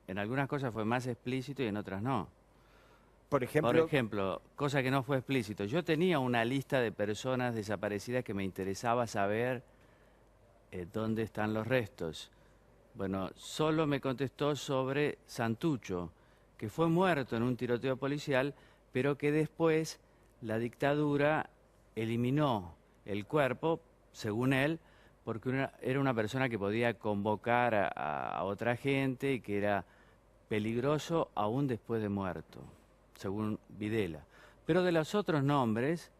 En algunas cosas fue más explícito y en otras no. Por Por ejemplo, ejemplo, cosa que no fue explícito. Yo tenía una lista de personas desaparecidas que me interesaba saber dónde están los restos. Bueno, solo me contestó sobre Santucho, que fue muerto en un tiroteo policial, pero que después la dictadura eliminó el cuerpo, según él, porque era una persona que podía convocar a otra gente y que era peligroso aún después de muerto, según Videla. Pero de los otros nombres,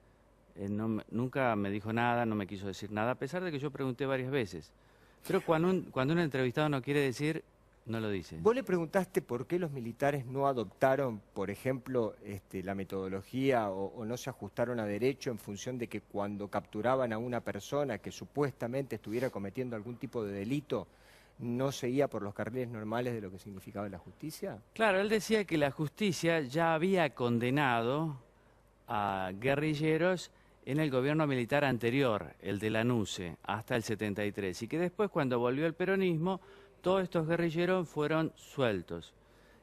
nunca me dijo nada, no me quiso decir nada, a pesar de que yo pregunté varias veces. Pero cuando un entrevistado no quiere decir, no lo dice. vos le preguntaste por qué los militares no adoptaron, por ejemplo, la metodología o no se ajustaron a derecho en función de que cuando capturaban a una persona que supuestamente estuviera cometiendo algún tipo de delito, no seguía por los carriles normales de lo que significaba la justicia. Claro, él decía que la justicia ya había condenado a guerrilleros en el gobierno militar anterior, el de Lanusse, hasta el 73, y que después, cuando volvió el peronismo, todos estos guerrilleros fueron sueltos.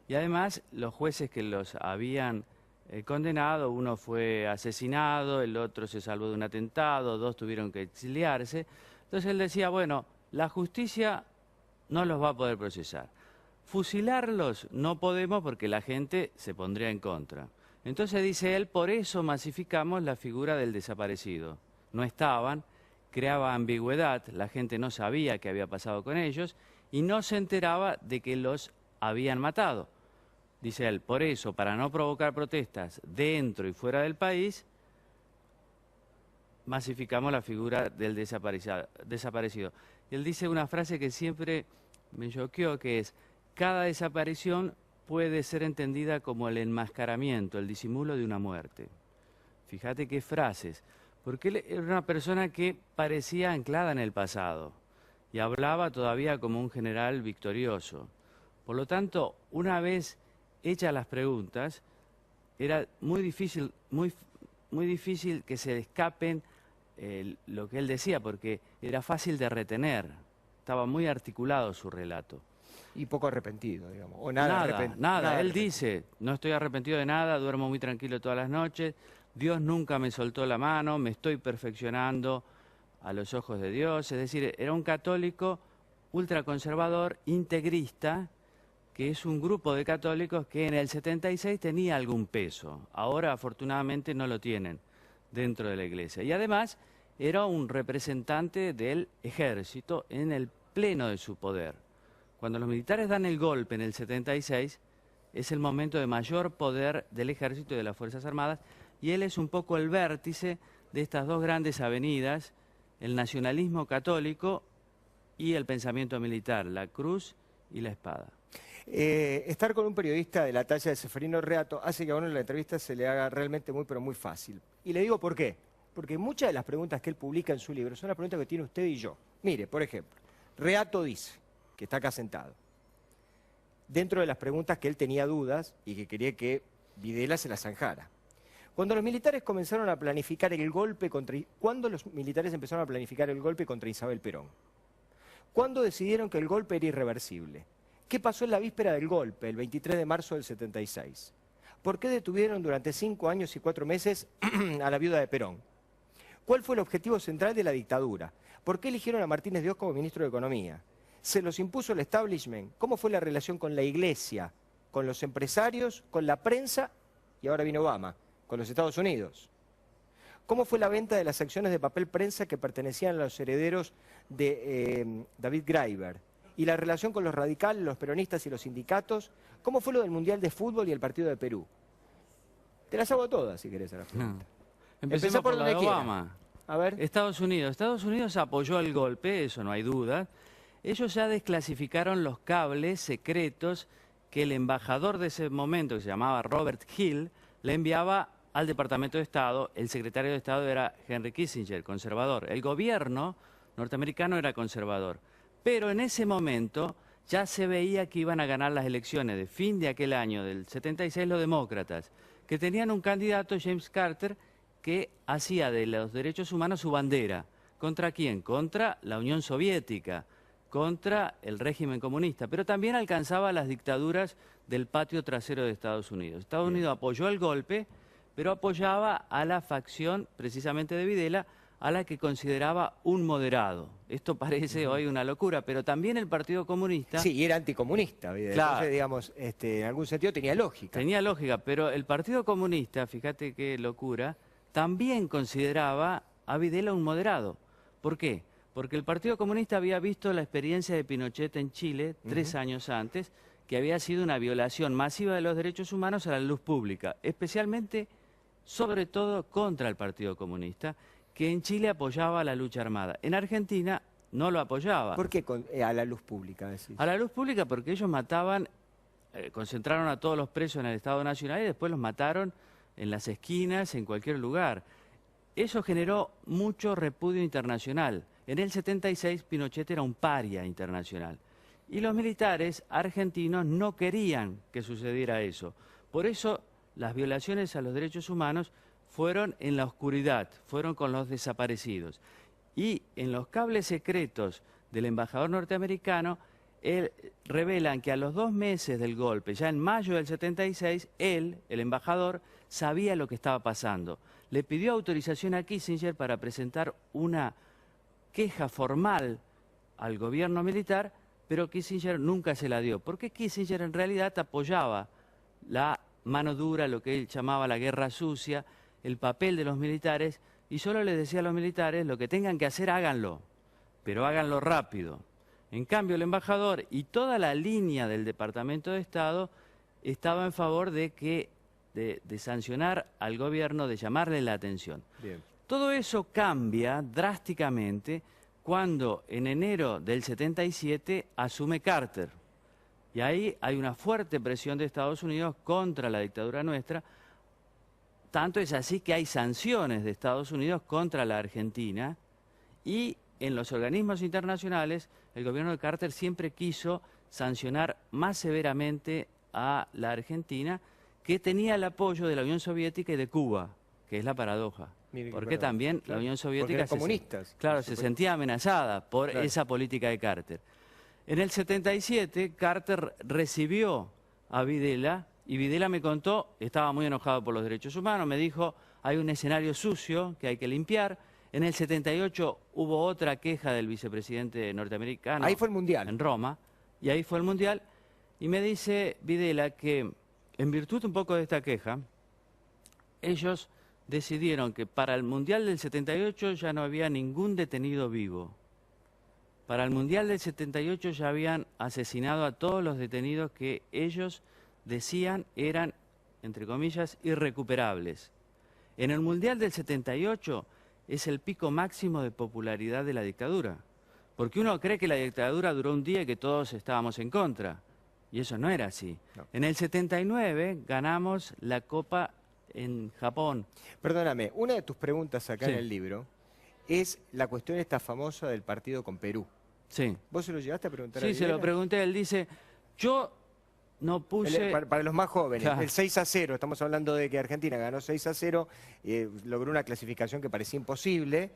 Y además, los jueces que los habían condenado, uno fue asesinado, el otro se salvó de un atentado, dos tuvieron que exiliarse. Entonces él decía, bueno, la justicia no los va a poder procesar. Fusilarlos no podemos porque la gente se pondría en contra. Entonces dice él, por eso masificamos la figura del desaparecido. No estaban, creaba ambigüedad, la gente no sabía qué había pasado con ellos y no se enteraba de que los habían matado. Dice él, por eso, para no provocar protestas dentro y fuera del país, masificamos la figura del desaparecido. Y él dice una frase que siempre me choqueó, que es, cada desaparición puede ser entendida como el enmascaramiento, el disimulo de una muerte. Fíjate qué frases, porque él era una persona que parecía anclada en el pasado y hablaba todavía como un general victorioso. Por lo tanto, una vez hechas las preguntas, era muy difícil que se le escapen lo que él decía, porque era fácil de retener, estaba muy articulado su relato. Y poco arrepentido, digamos. O nada, Nada. Él dice, no estoy arrepentido de nada, duermo muy tranquilo todas las noches, Dios nunca me soltó la mano, me estoy perfeccionando a los ojos de Dios. Es decir, era un católico ultraconservador, integrista, que es un grupo de católicos que en el 76 tenía algún peso. Ahora, afortunadamente, no lo tienen dentro de la iglesia. Y además, era un representante del ejército en el pleno de su poder. Cuando los militares dan el golpe en el 76, es el momento de mayor poder del ejército y de las Fuerzas Armadas, y él es un poco el vértice de estas dos grandes avenidas, el nacionalismo católico y el pensamiento militar, la cruz y la espada. Estar con un periodista de la talla de Ceferino Reato hace que a uno en la entrevista se le haga realmente muy, pero muy fácil. Y le digo por qué. Porque muchas de las preguntas que él publica en su libro son las preguntas que tiene usted y yo. Mire, por ejemplo, Reato dice, que está acá sentado, dentro de las preguntas que él tenía dudas y que quería que Videla se las zanjara. Cuando los militares comenzaron a planificar el golpe ¿Cuándo los militares empezaron a planificar el golpe contra Isabel Perón? ¿Cuándo decidieron que el golpe era irreversible? ¿Qué pasó en la víspera del golpe, el 23 de marzo del 76? ¿Por qué detuvieron durante 5 años y 4 meses a la viuda de Perón? ¿Cuál fue el objetivo central de la dictadura? ¿Por qué eligieron a Martínez de Oz como ministro de Economía? ¿Se los impuso el establishment? ¿Cómo fue la relación con la iglesia, con los empresarios, con la prensa y ahora viene Obama, con los Estados Unidos? ¿Cómo fue la venta de las acciones de papel prensa que pertenecían a los herederos de David Graeber? ¿Y la relación con los radicales, los peronistas y los sindicatos? ¿Cómo fue lo del Mundial de Fútbol y el Partido de Perú? Te las hago todas si querés a las preguntas. Empecemos por donde la de quiera. Obama. A ver. Estados Unidos apoyó el golpe, eso no hay duda. Ellos ya desclasificaron los cables secretos que el embajador de ese momento, que se llamaba Robert Hill, le enviaba al Departamento de Estado. El secretario de Estado era Henry Kissinger, conservador. El gobierno norteamericano era conservador. Pero en ese momento ya se veía que iban a ganar las elecciones de fin de aquel año, del 76, los demócratas, que tenían un candidato, James Carter, que hacía de los derechos humanos su bandera. ¿Contra quién? Contra la Unión Soviética, contra el régimen comunista, pero también alcanzaba las dictaduras del patio trasero de Estados Unidos. Estados Unidos apoyó el golpe, pero apoyaba a la facción precisamente de Videla, a la que consideraba un moderado. Esto parece hoy una locura, pero también el Partido Comunista... Sí, y era anticomunista, Videla. Claro. Entonces, digamos, en algún sentido tenía lógica. Tenía lógica, pero el Partido Comunista, fíjate qué locura, también consideraba a Videla un moderado. ¿Por qué? Porque el Partido Comunista había visto la experiencia de Pinochet en Chile 3 años antes, que había sido una violación masiva de los derechos humanos a la luz pública, especialmente, sobre todo, contra el Partido Comunista, que en Chile apoyaba la lucha armada. En Argentina no lo apoyaba. ¿Por qué a la luz pública, decís? A la luz pública porque ellos mataban, concentraron a todos los presos en el Estado Nacional y después los mataron en las esquinas, en cualquier lugar. Eso generó mucho repudio internacional. En el 76 Pinochet era un paria internacional. Y los militares argentinos no querían que sucediera eso. Por eso las violaciones a los derechos humanos fueron en la oscuridad, fueron con los desaparecidos. Y en los cables secretos del embajador norteamericano, revelan que a los 2 meses del golpe, ya en mayo del 76, él, el embajador, sabía lo que estaba pasando. Le pidió autorización a Kissinger para presentar una queja formal al gobierno militar, pero Kissinger nunca se la dio, porque Kissinger en realidad apoyaba la mano dura, lo que él llamaba la guerra sucia, el papel de los militares, y solo les decía a los militares, lo que tengan que hacer, háganlo, pero háganlo rápido. En cambio, el embajador y toda la línea del Departamento de Estado estaba en favor de sancionar al gobierno, de llamarle la atención. Bien. Todo eso cambia drásticamente cuando en enero del 77 asume Carter. Y ahí hay una fuerte presión de Estados Unidos contra la dictadura nuestra. Tanto es así que hay sanciones de Estados Unidos contra la Argentina y en los organismos internacionales el gobierno de Carter siempre quiso sancionar más severamente a la Argentina, que tenía el apoyo de la Unión Soviética y de Cuba, que es la paradoja. Porque también la Unión Soviética se sentía amenazada por esa política de Carter. En el 77 Carter recibió a Videla y Videla me contó, estaba muy enojado por los derechos humanos, me dijo, hay un escenario sucio que hay que limpiar. En el 78 hubo otra queja del vicepresidente norteamericano. Ahí fue el Mundial. En Roma, y ahí fue el Mundial. Y me dice Videla que, en virtud un poco de esta queja, ellos decidieron que para el Mundial del 78 ya no había ningún detenido vivo. Para el Mundial del 78 ya habían asesinado a todos los detenidos que ellos decían eran, entre comillas, irrecuperables. En el Mundial del 78 es el pico máximo de popularidad de la dictadura, porque uno cree que la dictadura duró un día y que todos estábamos en contra, y eso no era así. No. En el 79 ganamos la Copa en Japón. Perdóname, una de tus preguntas acá en el libro es la cuestión esta famosa del partido con Perú. Sí. ¿Vos se lo llegaste a preguntar? Sí, se lo pregunté. Él dice, yo no puse... Para los más jóvenes, el 6-0, estamos hablando de que Argentina ganó 6-0, logró una clasificación que parecía imposible.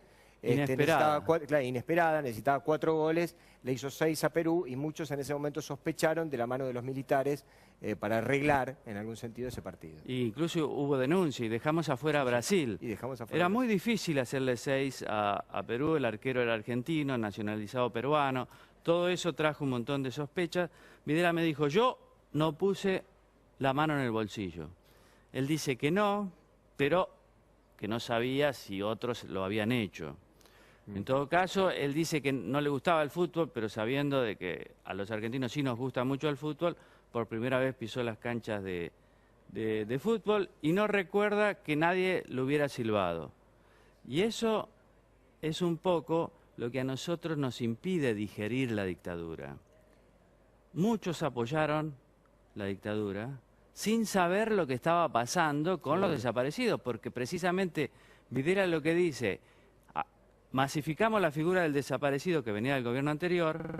Inesperada. Inesperada, necesitaba 4 goles, le hizo 6 a Perú y muchos en ese momento sospecharon de la mano de los militares para arreglar en algún sentido ese partido. Y incluso hubo denuncia y dejamos afuera a Brasil. Era muy difícil hacerle 6 a Perú, el arquero era argentino, nacionalizado peruano, todo eso trajo un montón de sospechas. Videla me dijo, yo no puse la mano en el bolsillo. Él dice que no, pero que no sabía si otros lo habían hecho. En todo caso, él dice que no le gustaba el fútbol, pero sabiendo de que a los argentinos sí nos gusta mucho el fútbol, por primera vez pisó las canchas de fútbol y no recuerda que nadie lo hubiera silbado. Y eso es un poco lo que a nosotros nos impide digerir la dictadura. Muchos apoyaron la dictadura sin saber lo que estaba pasando con los desaparecidos, porque precisamente Videla lo que dice, masificamos la figura del desaparecido que venía del gobierno anterior,